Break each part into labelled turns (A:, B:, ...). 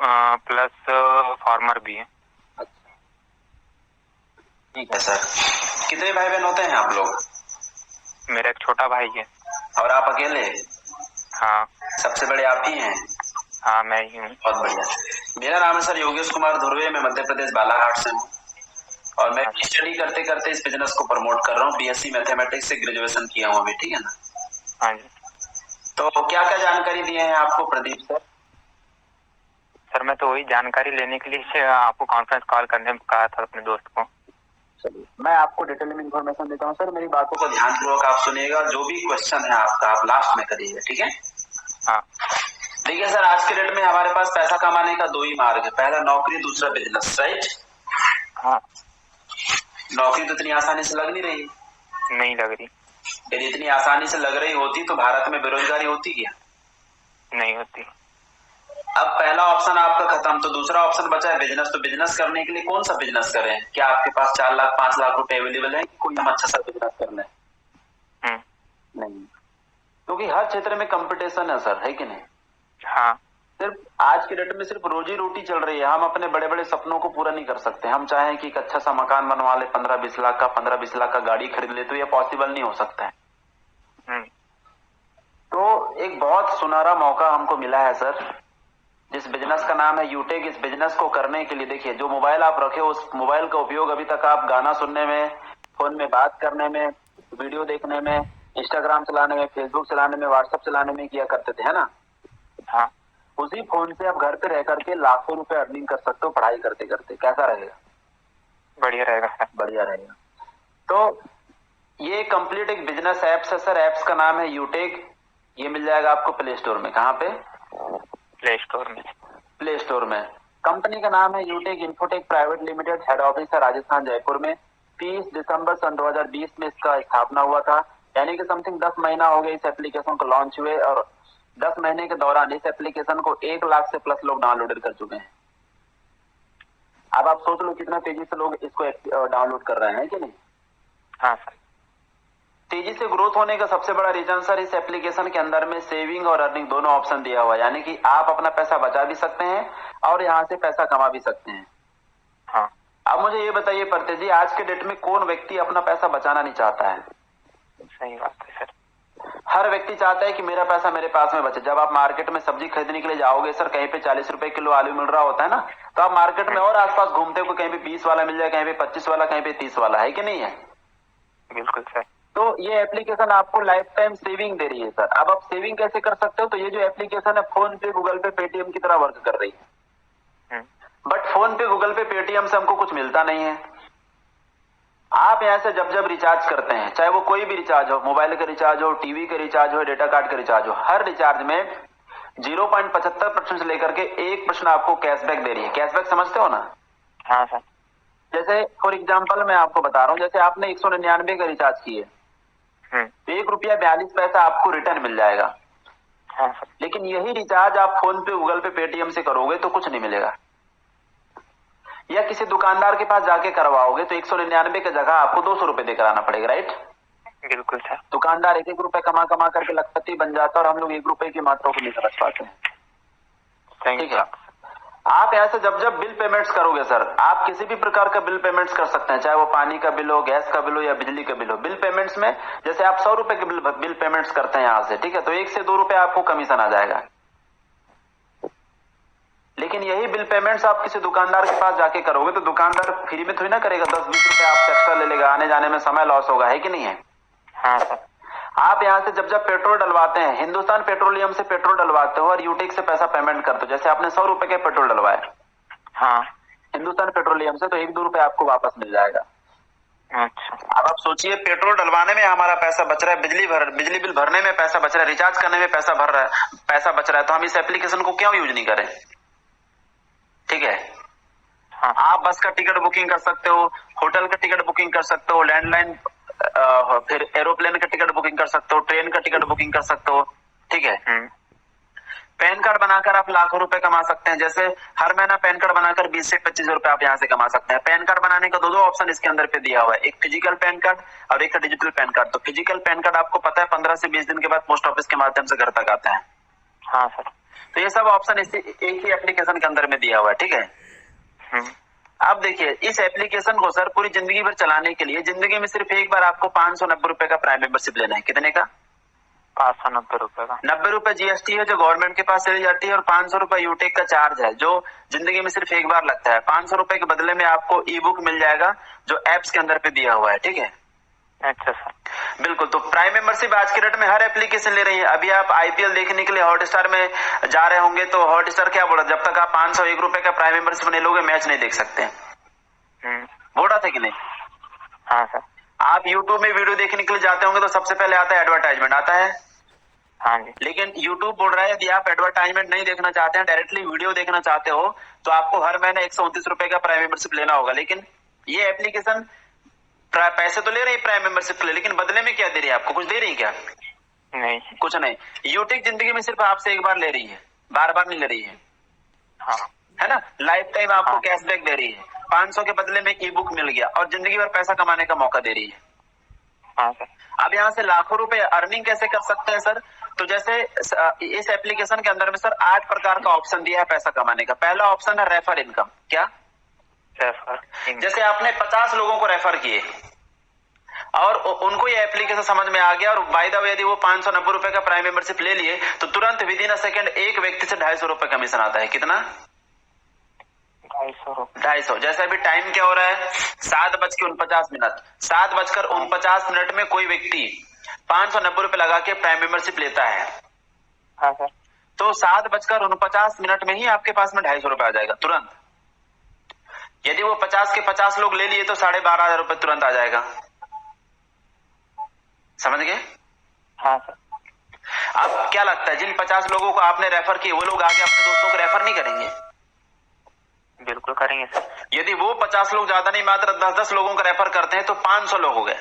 A: Plus farmer भी है।
B: अच्छा, ठीक है सर। कितने भाई बहन होते हैं आप लोग?
A: मेरा एक छोटा भाई है।
B: और आप अकेले?
A: हाँ।
B: सबसे बड़े आप ही हैं?
A: हाँ, मैं ही हूँ।
B: बहुत बढ़िया। मेरा नाम है सर योगेश कुमार धुर्वे, मैं मध्य प्रदेश बालाघाट से हूँ और मैं
A: अच्छा।
B: स्टडी करते करते इस बिजनेस को प्रमोट कर रहा हूँ। बीएससी मैथमेटिक्स से ग्रेजुएशन किया हूँ अभी, ठीक है ना?
A: हाँ जी।
B: तो क्या क्या जानकारी दिए हैं आपको प्रदीप सर?
A: सर, मैं तो वही जानकारी लेने के लिए आपको कॉन्फ्रेंस कॉल करने कहा था अपने दोस्त को।
B: चलिए, मैं आपको डिटेल में इन्फॉर्मेशन देता हूँ सर। मेरी बातों को ध्यानपूर्वक आप सुनिएगा। जो भी क्वेश्चन है आपका आप लास्ट में करिएगा, ठीक है?
A: हाँ।
B: देखिए सर, आज के डेट में हमारे पास पैसा कमाने का दो ही मार्ग है, पहला नौकरी, दूसरा बिजनेस, राइट?
A: हाँ।
B: नौकरी तो इतनी आसानी से लग नहीं रही।
A: नहीं लग रही।
B: यदि इतनी आसानी से लग रही होती तो भारत में बेरोजगारी होती क्या?
A: नहीं होती।
B: अब पहला ऑप्शन आपका खत्म, तो दूसरा ऑप्शन बचा है बिजनेस। तो बिजनेस करने के लिए कौन सा बिजनेस करें? क्या आपके पास 4 लाख 5 लाख रुपए अवेलेबल है? कोई हम अच्छा सा बिजनेस करना है? नहीं, क्योंकि हर क्षेत्र में कंपटीशन है सर, है कि नहीं?
A: हाँ।
B: सिर्फ आज के डेट में सिर्फ रोजी रोटी चल रही है। हम अपने बड़े बड़े सपनों को पूरा नहीं कर सकते। हम चाहें कि एक अच्छा सा मकान बनवा ले 15-20 लाख का, 15-20 लाख का गाड़ी खरीद ले, तो ये पॉसिबल नहीं हो सकता है। तो एक बहुत सुनहरा मौका हमको मिला है सर, जिस बिजनेस का नाम है यूटेक। इस बिजनेस को करने के लिए देखिए, जो मोबाइल आप रखे उस मोबाइल का उपयोग अभी तक आप गाना सुनने में, फोन में बात करने में, वीडियो देखने में, इंस्टाग्राम चलाने में, फेसबुक चलाने में, व्हाट्सएप चलाने में किया करते थे, है ना?
A: हाँ।
B: उसी फोन से आप घर पे रह करके लाखों रुपए अर्निंग कर सकते हो पढ़ाई करते करते। कैसा रहेगा?
A: बढ़िया रहेगा सर।
B: बढ़िया रहेगा। तो ये कंप्लीट एक बिजनेस एप्स है सर। एप्स का नाम है यूटेक। ये मिल जाएगा आपको प्ले स्टोर में। कहाँ पे?
A: प्ले स्टोर में।
B: प्ले स्टोर में। कंपनी का नाम है Utech Infotech private limited. Head office है राजस्थान जयपुर में। 30 दिसंबर सन 2020 में इसका स्थापना हुआ था। यानी कि समथिंग 10 महीना हो गया इस एप्लीकेशन को लॉन्च हुए, और 10 महीने के दौरान इस एप्लीकेशन को 1 लाख से प्लस लोग डाउनलोड कर चुके हैं। अब आप सोच लो कितना तेजी से लोग इसको डाउनलोड कर रहे हैं, कि नहीं?
A: हाँ सर।
B: तेजी से ग्रोथ होने का सबसे बड़ा रीजन सर, इस एप्लीकेशन के अंदर में सेविंग और अर्निंग दोनों ऑप्शन दिया हुआ है। यानी कि आप अपना पैसा बचा भी सकते हैं और यहाँ से पैसा कमा भी सकते हैं।
A: हाँ।
B: अब मुझे ये बताइए परतेश जी, आज के डेट में कौन व्यक्ति अपना पैसा बचाना नहीं चाहता है?
A: सही बात है सर।
B: हर व्यक्ति चाहता है कि मेरा पैसा मेरे पास में बचे। जब आप मार्केट में सब्जी खरीदने के लिए जाओगे सर, कहीं पे 40 रुपए किलो आलू मिल रहा होता है ना, तो आप मार्केट में और आसपास घूमते हो, कहीं पे 20 वाला मिल जाए, कहीं पे 25 वाला, कहीं पे 30 वाला, है कि नहीं है?
A: बिल्कुल सर।
B: तो ये एप्लीकेशन आपको लाइफ टाइम सेविंग दे रही है सर। अब आप सेविंग कैसे कर सकते हो? तो ये जो एप्लीकेशन है फोन पे, गूगल पे, पेटीएम की तरह वर्क कर रही है। बट फोन पे, गूगल पे, पेटीएम से हमको कुछ मिलता नहीं है। आप यहाँ से जब जब रिचार्ज करते हैं, चाहे वो कोई भी रिचार्ज हो, मोबाइल का रिचार्ज हो, टीवी का रिचार्ज हो, डेटा कार्ड का रिचार्ज हो, हर रिचार्ज में 0.75% से लेकर के 1% आपको कैशबैक दे रही है। कैशबैक समझते हो ना?
A: हाँ सर।
B: जैसे फॉर एग्जाम्पल मैं आपको बता रहा हूँ, जैसे आपने 199 का रिचार्ज किए, तो 1 रुपया 42 पैसा आपको रिटर्न मिल जाएगा।
A: हाँ सर।
B: लेकिन यही रिचार्ज आप फोन पे, गूगल पे, पेटीएम से करोगे तो कुछ नहीं मिलेगा। या किसी दुकानदार के पास जाके करवाओगे तो 199 की जगह आपको 200 रुपए देकर आना पड़ेगा, राइट?
A: बिल्कुल सर।
B: दुकानदार 1-1 रुपए कमा कमा करके लखपति बन जाता है और हम लोग 1 रुपए की मात्रा को नहीं समझ पाते हैं। ठीक है। आप ऐसे जब जब बिल पेमेंट्स करोगे सर, आप किसी भी प्रकार का बिल पेमेंट्स कर सकते हैं, चाहे वो पानी का बिल हो, गैस का बिल हो या बिजली का बिल हो। बिल पेमेंट्स में जैसे आप 100 रुपए के बिल पेमेंट्स करते हैं यहाँ से, ठीक है, तो 1 से 2 रुपए आपको कमीशन आ जाएगा। लेकिन यही बिल पेमेंट्स आप किसी दुकानदार के पास जाके करोगे तो दुकानदार फ्री में थोड़ी ना करेगा, 10-20 रुपए आपसे एक्स्ट्रा ले लेगा, आने जाने में समय लॉस होगा, है कि नहीं है?
A: हाँ सर।
B: आप यहाँ से जब जब पेट्रोल डलवाते हैं, हिंदुस्तान पेट्रोलियम से पेट्रोल डलवाते हो और यूटेक से पैसा पेमेंट करते हो, जैसे आपने 100 रुपए के पेट्रोल डलवाए
A: हाँ।
B: हिंदुस्तान पेट्रोलियम से, तो 1-2 रुपए आपको वापस मिल जाएगा।
A: अच्छा।
B: अब आप सोचिए, पेट्रोल डलवाने में हमारा पैसा बच रहा है, बिजली बिल भरने में पैसा बच रहा है, रिचार्ज करने में पैसा बच रहा है, तो हम इस एप्लीकेशन को क्यों यूज नहीं करें? ठीक है।
A: हाँ।
B: आप बस का टिकट बुकिंग कर सकते हो, होटल का टिकट बुकिंग कर सकते हो, लैंडलाइन, फिर एरोप्लेन का टिकट बुकिंग कर सकते हो, ट्रेन का टिकट बुकिंग कर सकते हो। ठीक है। पैन कार्ड बनाकर आप लाखों रुपए कमा सकते हैं। जैसे हर महीना पैन कार्ड बनाकर 20 से 25 रुपए आप यहाँ से कमा सकते हैं। पैन कार्ड बनाने का दो ऑप्शन इसके अंदर पे दिया हुआ है, एक फिजिकल पैन कार्ड और एक डिजिटल पैन कार्ड। तो फिजिकल पैन कार्ड आपको पता है 15 से 20 दिन के बाद पोस्ट ऑफिस के माध्यम से घर तक आता है।
A: हाँ सर।
B: तो ये सब ऑप्शन एक ही एप्लीकेशन के अंदर में दिया हुआ है, ठीक है। अब देखिए, इस एप्लीकेशन को सर पूरी जिंदगी भर चलाने के लिए जिंदगी में सिर्फ एक बार आपको 590 रुपए का प्राइम मेंबरशिप लेना है। कितने का?
A: 590 रुपए का।
B: 90 रुपए जीएसटी है जो गवर्नमेंट के पास चली जाती है, और 500 रुपए यूटेक का चार्ज है जो जिंदगी में सिर्फ एक बार लगता है। 500 रुपए के बदले में आपको ई बुक मिल जाएगा जो एप्स के अंदर पे दिया हुआ है, ठीक है।
A: अच्छा सर।
B: बिल्कुल। तो प्राइम मेंबरशिप आज के डेट में हर एप्लीकेशन ले रही है। अभी आप आईपीएल देखने के लिए हॉटस्टार में जा रहे होंगे तो हॉटस्टार क्या बोला, जब तक आप 501 रुपए का प्राइम मेंबरशिप नहीं लोगे मैच नहीं देख सकते। बोला था कि नहीं?
A: हाँ सर।
B: आप यूट्यूब में वीडियो देखने के लिए जाते होंगे तो सबसे पहले आता है एडवर्टाइजमेंट, आता है।
A: हाँ जी।
B: लेकिन यूट्यूब बोल रहा है यदि आप एडवर्टाइजमेंट नहीं देखना चाहते हैं, डायरेक्टली वीडियो देखना चाहते हो तो आपको हर महीने 129 रुपए का प्राइम मेंबरशिप लेना होगा। लेकिन ये एप्लीकेशन पैसे तो ले रही है प्राइम मेंबरशिप के लिए, लेकिन बदले में क्या दे रही है? आपको कुछ दे रही है क्या?
A: नहीं।
B: कुछ नहीं। यूट्यूब जिंदगी में सिर्फ आपसे एक बार ले रही है, बार बार नहीं ले रही है।
A: हाँ।
B: है ना? लाइफ टाइम आपको
A: हाँ।
B: कैशबैक दे रही है। 500 के बदले में ई बुक मिल गया और जिंदगी भर पैसा कमाने का मौका दे रही है।
A: हाँ सर।
B: अब यहाँ से लाखों रुपए अर्निंग कैसे कर सकते हैं सर? तो जैसे इस एप्लीकेशन के अंदर में सर 8 प्रकार का ऑप्शन दिया है पैसा कमाने का। पहला ऑप्शन है रेफर इनकम। क्या? जैसे आपने 50 लोगों को रेफर किए और उनको ये एप्लीकेशन समझ में आ गया और बाय द वे यदि वो 590 रुपए का प्राइम मेंबरशिप ले लिए तो तुरंत विद इन अ सेकंड एक व्यक्ति से 250 रुपए कमीशन आता है। कितना? 250। जैसे अभी टाइम क्या हो रहा है? 7:49। 7:49 में कोई व्यक्ति 590 रुपए लगा के प्राइम मेंबरशिप लेता है।
A: हाँ सर।
B: तो 7:49 में ही आपके पास में 250 रुपए आ जाएगा तुरंत। यदि वो 50 के 50 लोग ले लिए तो 12,500 रुपए तुरंत आ जाएगा। समझ गए?
A: हाँ सर।
B: अब क्या लगता है जिन 50 लोगों को आपने रेफर किए वो लोग आगे अपने दोस्तों को रेफर नहीं करेंगे?
A: बिल्कुल करेंगे सर।
B: यदि वो 50 लोग ज्यादा नहीं मात्र 10-10 लोगों को रेफर करते हैं तो 500 लोग हो गए।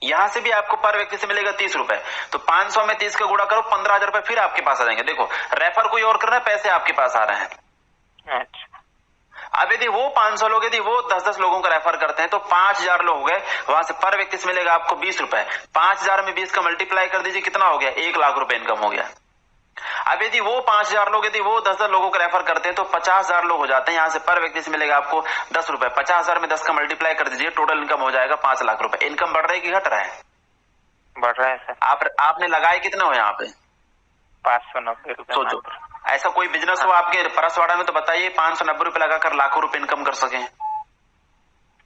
B: यहां से भी आपको पर व्यक्ति से मिलेगा 30 रुपए। तो 500 में 30 का गुणा करो, 15,000 रुपए फिर आपके पास आ जाएंगे। देखो, रेफर कोई और कर रहा है, पैसे आपके पास आ रहे हैं।
A: अच्छा।
B: अब यदि वो 500 लोग यदि वो 10-10 लोगों को रेफर करते हैं तो 5,000 लोग हो गए। वहां से पर व्यक्ति से मिलेगा आपको 20 रुपए। 5,000 में 20 का मल्टीप्लाई कर दीजिए, कितना हो गया? 1 लाख रुपए इनकम हो गया। अब यदि वो 5,000 लोग यदि वो 10-10 लोगों को रेफर करते हैं तो 50,000 लोग हो जाते हैं। यहां से पर व्यक्ति से मिलेगा आपको 10 रुपए। 50,000 में 10 का मल्टीप्लाई कर दीजिए, टोटल इनकम हो जाएगा 5 लाख रुपए। इनकम बढ़ रहा है कि घट रहा है?
A: बढ़ रहा है सर।
B: आपने लगाए कितने हो यहाँ पे?
A: 590 रुपए।
B: सोचो, ऐसा कोई बिजनेस हो आपके परसवाड़ा में तो बताइए 590 रुपए लगाकर लाखों रुपए इनकम कर सके।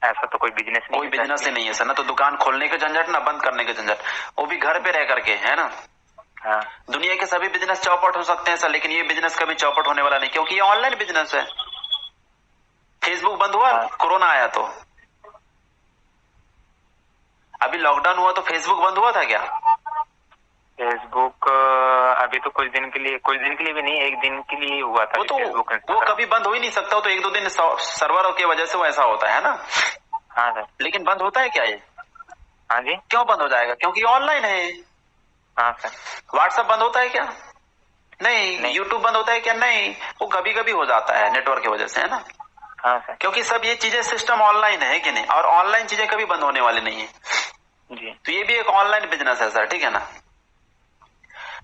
A: ऐसा तो कोई बिजनेस नहीं।
B: कोई बिजनेस ही नहीं है सर। ना तो दुकान खोलने के झंझट ना बंद करने के झंझट, वो भी घर पे रह करके, है ना।
A: हाँ।
B: दुनिया के सभी बिजनेस चौपट हो सकते हैं सर, लेकिन ये बिजनेस कभी चौपट होने वाला नहीं, क्योंकि ये ऑनलाइन बिजनेस है। फेसबुक बंद हुआ कोरोना आया तो, अभी लॉकडाउन हुआ तो फेसबुक बंद हुआ था क्या?
A: फेसबुक अभी तो कुछ दिन के लिए भी नहीं, एक दिन के लिए हुआ था।
B: वो कभी बंद हो ही नहीं सकता। तो 1-2 दिन सर्वर की वजह से वो ऐसा होता है ना।
A: हाँ सर।
B: लेकिन बंद होता है क्या ये?
A: हाँ जी।
B: क्यों बंद हो जाएगा? क्योंकि ऑनलाइन है।
A: हाँ सर।
B: व्हाट्सएप बंद होता है क्या? नहीं। यूट्यूब बंद होता है क्या? नहीं। वो कभी कभी हो जाता है नेटवर्क की वजह से, है ना।
A: हाँ सर।
B: क्योंकि सब ये चीजें सिस्टम ऑनलाइन है कि नहीं, और ऑनलाइन चीजें कभी बंद होने वाली नहीं है
A: जी।
B: तो ये भी एक ऑनलाइन बिजनेस है सर, ठीक है ना।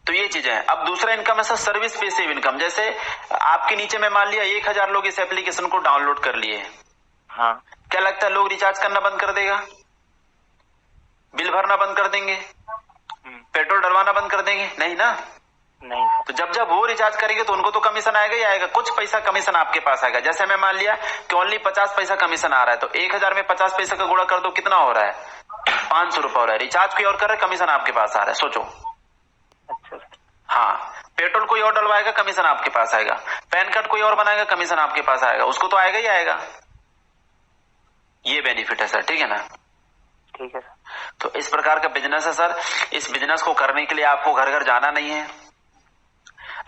B: तो ये चीजें हैं। अब दूसरा इनकम है सर सर्विस बेसिव इनकम। जैसे आपके नीचे में मान लिया 1,000 लोग इस एप्लीकेशन को डाउनलोड कर लिए।
A: हाँ।
B: क्या लगता है लोग रिचार्ज करना बंद कर देगा? बिल भरना बंद कर देंगे? पेट्रोल डलवाना बंद कर देंगे? नहीं ना।
A: नहीं।
B: तो जब वो रिचार्ज करेंगे तो उनको तो कमीशन आएगा ही आएगा। कुछ पैसा कमीशन आपके पास आएगा। जैसे मैं मान लिया कि ओनली 50 पैसा कमीशन आ रहा है तो 1,000 में 50 पैसा का गुणा कर दो, कितना हो रहा है? 500 रुपए हो रहा है। रिचार्ज कोई और कर रहा है, कमीशन आपके पास आ रहा है। सोचो।
A: अच्छा।
B: हाँ, पेट्रोल कोई और डलवाएगा, कमीशन आपके पास आएगा। पैन कार्ड कोई और बनाएगा, कमीशन आपके पास आएगा। उसको तो आएगा ही आएगा। ये बेनिफिट है सर, ठीक है ना।
A: ठीक है सर।
B: तो इस प्रकार का बिजनेस है सर। इस बिजनेस को करने के लिए आपको घर घर जाना नहीं है।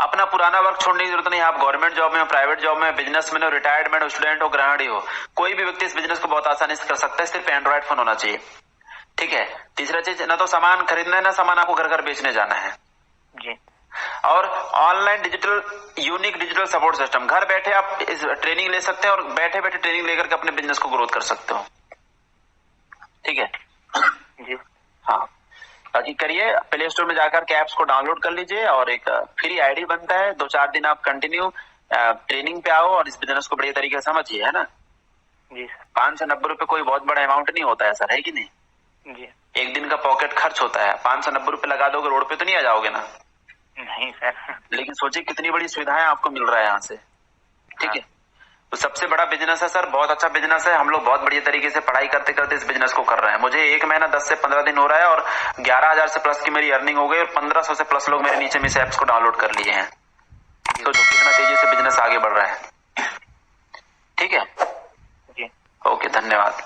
B: अपना पुराना वर्क छोड़ने की जरूरत नहीं है। आप गवर्नमेंट जॉब में हो, प्राइवेट जॉब में, बिजनेसमैन हो, रिटायर्ड हो, स्टूडेंट हो, गृहिणी हो, कोई भी व्यक्ति इस बिजनेस को बहुत आसानी से कर सकता है। सिर्फ एंड्रॉइड फोन होना चाहिए, ठीक है। तीसरा चीज, ना तो सामान खरीदना है ना सामान आपको घर घर बेचने जाना है
A: जी।
B: और online digital unique digital support system. घर बैठे आप इस ट्रेनिंग ले सकते हैं और बैठे बैठे ट्रेनिंग लेकर के अपने बिजनेस को ग्रोथ कर सकते हो, ठीक है
A: जी।
B: हाँ, बाकी करिए, प्ले स्टोर में जाकर के ऐप्स को डाउनलोड कर लीजिए और एक फ्री आईडी बनता है, 2-4 दिन आप कंटिन्यू ट्रेनिंग पे आओ और इस बिजनेस को बढ़िया तरीके से समझिए, है ना।
A: जी सर।
B: 590 रुपए कोई बहुत बड़ा अमाउंट नहीं होता है सर, है कि नहीं।
A: जी
B: एक दिन का पॉकेट खर्च होता है, 590 रुपए लगा दोगे रोड पे तो नहीं आ जाओगे ना।
A: नहीं सर।
B: लेकिन सोचिए कितनी बड़ी सुविधाएं आपको मिल रहा है यहाँ से, ठीक है। तो सबसे बड़ा बिजनेस है सर, बहुत अच्छा बिजनेस है। हम लोग बहुत बढ़िया तरीके से पढ़ाई करते करते इस बिजनेस को कर रहे हैं। मुझे 1 महीना 10 से 15 दिन हो रहा है और 11,000 से प्लस की मेरी अर्निंग हो गई और 1500 से प्लस लोग मेरे नीचे में इस ऐप्स को डाउनलोड कर लिए हैं। तो कितना तेजी से बिजनेस आगे बढ़ रहा है, ठीक है।
A: जी
B: ओके, धन्यवाद।